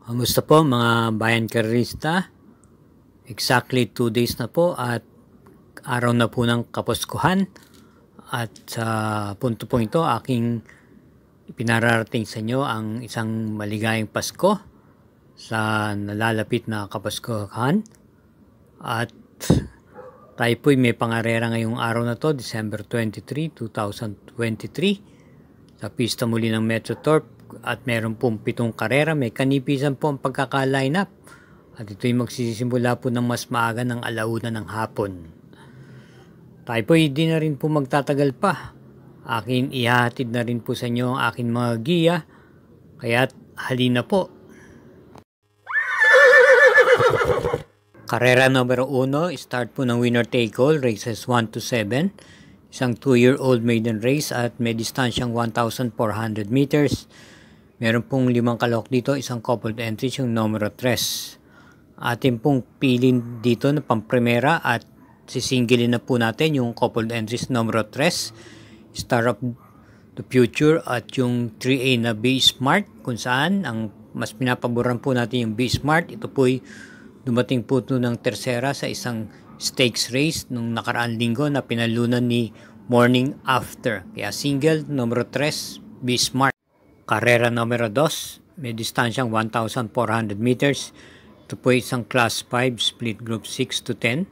Kamusta po mga bayan karista? Exactly 2 days na po at araw na po ng Kapaskuhan. At sa punto po ito, aking ipinararating sa inyo ang isang maligayang Pasko sa nalalapit na Kapaskuhan. At tayo po'y may pangarera ngayong araw na to, December 23, 2023, sa pista muli ng Metroturf. At meron pong 7 karera, may kanipisan po ang pagkaka-line up. At ito'y magsisimula po ng mas maaga ng 1:00 ng hapon. Tayo po hindi na rin po magtatagal pa. Akin ihahatid na rin po sa inyo ang aking mga giya. Kaya't halina po. Karera numero 1, start po ng winner take all, races 1 to 7. Isang 2-year-old maiden race at may distansyang 1,400 meters. Meron pong 5 kalahok dito, isang coupled entries yung numero 3. Atin pong pilin dito na pampremera at sisingilin na po natin yung coupled entries numero 3, Star of the Future at yung 3A na Be Smart, kung saan ang mas pinapaboran po natin yung Be Smart. Ito po'y dumating po ito ng tersera sa isang stakes race nung nakaraang linggo na pinalunan ni Morning After. Kaya single numero 3, Be Smart. Karera numero 2, may distansyang 1,400 meters. Ito po isang class 5 split group 6 to 10.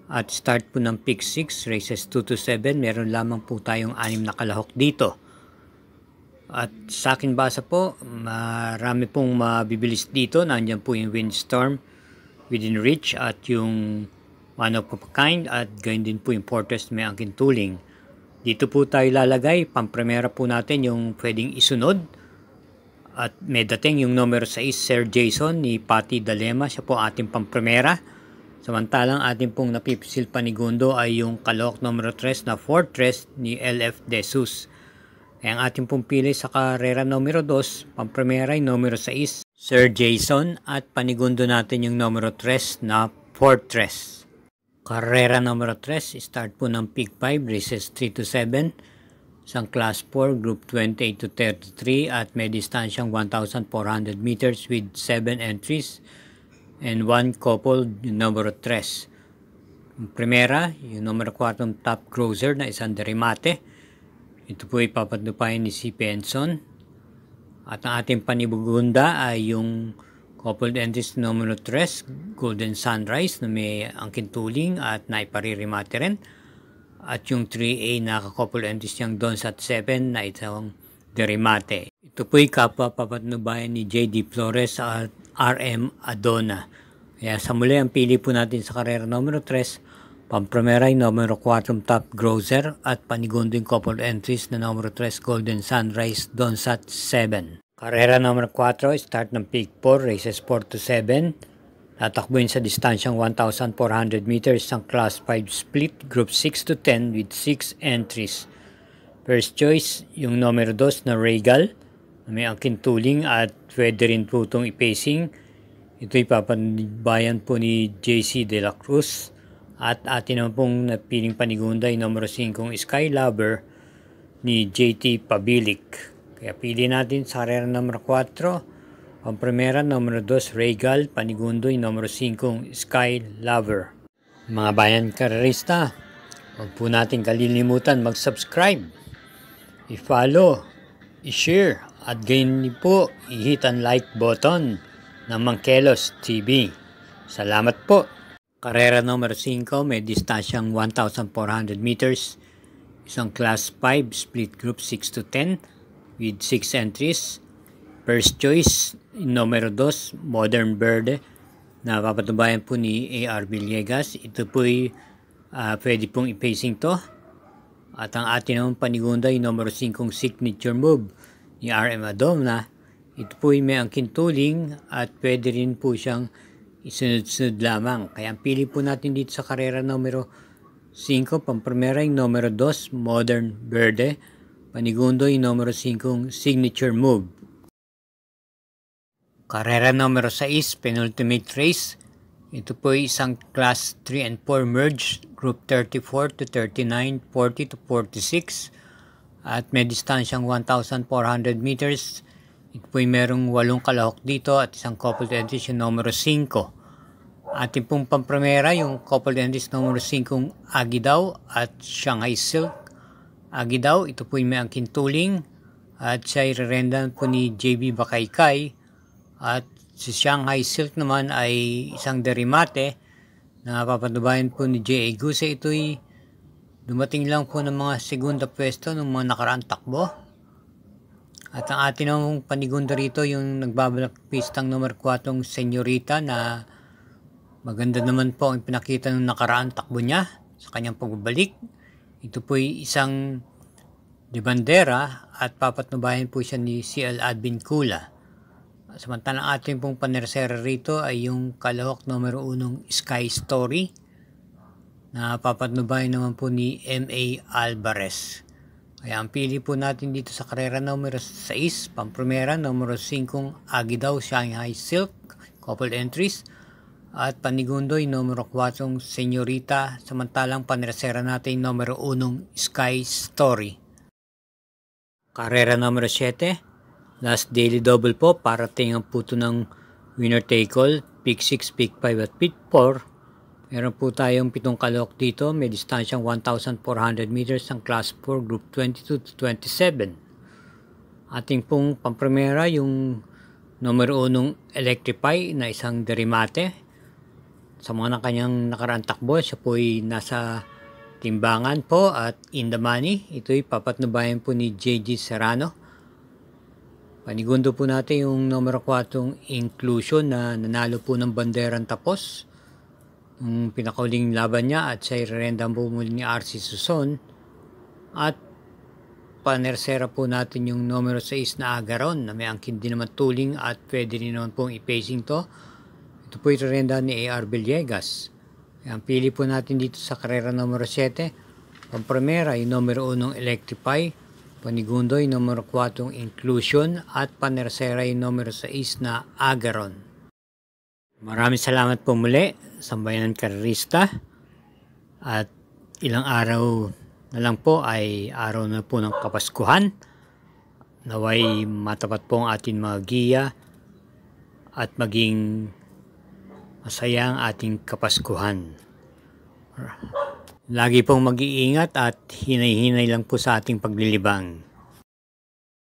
At start po ng pick 6, races 2 to 7. Meron lamang po tayong 6 na kalahok dito. At sa akin basa po, marami pong mabibilis dito. Nandiyan po yung Windstorm, Within Reach at yung One of a Kind at gayon din po yung Fortress may angkin tuling. Dito po tayo lalagay, pampremera po natin yung pwedeng isunod. At may dating yung numero 6, Sir Jason ni Patty Dalema, siya po ating pampremera. Samantalang ating pong napipisil panigundo ay yung kalahok numero 3 na Fortress ni LF Desus. Kaya ang ating pong pili sa karera numero 2, pampremera ay numero 6, Sir Jason at panigundo natin yung numero 3 na Fortress. Karera numero 3, start po ng pick 5, races 3 to 7. Isang class 4, group 28 to 33 at may distansyang 1,400 meters with 7 entries and 1 coupled yung numero 3. Primera, yung numero 4 top cruiser na isang derimate. Ito po ipapatupayan ni si Benson. At ang ating panibugunda ay yung coupled entries numero 3, Golden Sunrise na may angkin tuling at naiparirimate rin. At yung 3A na coupled entries niyang Donsat 7 na itong derimate. Ito po'y kapwa papatnubayan ni J.D. Flores at RM Adona. Kaya sa muli ang pili po natin sa karera numero 3, pampremera ay numero 4 top grocer at panigundo yung coupled entries na numero 3 Golden Sunrise Donsat 7. Karera numero 4, start ng pick 4, races 4 to 7. Tatakbuhin sa distansyang 1,400 meters ang class 5 split, group 6 to 10 with 6 entries. First choice, yung numero 2 na Regal, na may angkin tuling at pwede rin po itong ipacing. Ito ipapabayan po ni JC De La Cruz. At atin naman pong napiling panigunda yung numero 5 Sky Lover ni JT Pabilik. Kaya pili natin sa karera numero 4, pampremera numero 2 Regal, panigundo yung numero 5 Sky Lover. Mga bayan karerista, huwag po natin kalilimutan mag-subscribe, i-follow, i-share, at gayon din po i-hit ang like button ng Mangkelos TV. Salamat po! Karera numero 5, may distansyang 1,400 meters, isang class 5 split group 6 to 10 with 6 entries. First choice, numero 2, Modern Verde, na papatubayan po ni A.R. Villegas. Ito po'y pwede pong i-pacing to. At ang atin naman panigunda yung numero 5 Signature Move ni RM Adona. Ito po'y may angkin tuling at pwede rin po siyang isunod-sunod lamang. Kaya ang pili po natin dito sa karera numero 5, pampremera yung numero 2, Modern Verde, panigundo yung numero 5, Signature Move. Karera numero 6, penultimate race. Ito po ay isang class 3 and 4 merge, group 34 to 39, 40 to 46. At may distansyang 1,400 meters. Ito po ay merong 8 kalahok dito at isang coupled entries yung numero 5. Ating pong pamprimera yung coupled entries numero 5 Agidaw at Shanghai Silk. Agidaw, ito po ay may angkin tuling at siya ay re-rendan po ni JB Bakaykay. At si Shanghai Silk naman ay isang derimate na papanubayan po ni J.A. Guse. Ito ay dumating lang po ng mga segunda pwesto ng mga nakaraang takbo. At ang atin namang panigundo rito yung nagbabalak pistang numero 4 Senyorita na maganda naman po ang pinakita ng nakaraang takbo niya sa kanyang pagbabalik. Ito po ay isang de bandera at papatnubayan po siya ni CL Advin Kula. Samantalang ating pong panersera rito ay yung kalahok numero 1 Sky Story na papatnubayan naman po ni M.A. Alvarez. Kaya ang pili po natin dito sa karera numero 6, pamprimera numero 5 Agidaw Shanghai Silk, couple entries, at panigundoy numero 4 Senyorita, samantalang panersera natin numero 1 Sky Story. Karera numero 7, last daily double po, parating ang puto ng winner take all, pick 6, pick 5 at pick 4. Meron po tayong 7 kalahok dito, may distansyang 1,400 meters ang class 4, group 22 to 27. Ating pong pamprimera yung numero 1 Electrify na isang derimate. Sa mga na kanyang nakaraang takbo, siya po ay nasa timbangan po at in the money. Ito ay papatnubayan po ni J.G. Serrano. Panigundo po natin yung numero 4 Inclusion na nanalo po ng banderang tapos yung pinakauling laban niya at siya i-rendan po muli ni RC Suson. At panersera po natin yung numero 6 na Agaron na may angkin din naman tuling at pwede rin naman pong i-pacing to. Ito po i-rendan ni A.R. Villegas. Ang pili po natin dito sa karera numero 7, pamprimera yung numero 1 Electrify, panigundo yung numero 4 Inclusion at panersera yung numero 6 na Agaron. Maraming salamat po muli, Sambayanan Karerista, at ilang araw na lang po ay araw na po ng Kapaskuhan. Naway matapat po ang ating mga giya at maging masaya ang ating Kapaskuhan. Lagi pong mag-iingat at hinay-hinay lang po sa ating paglilibang.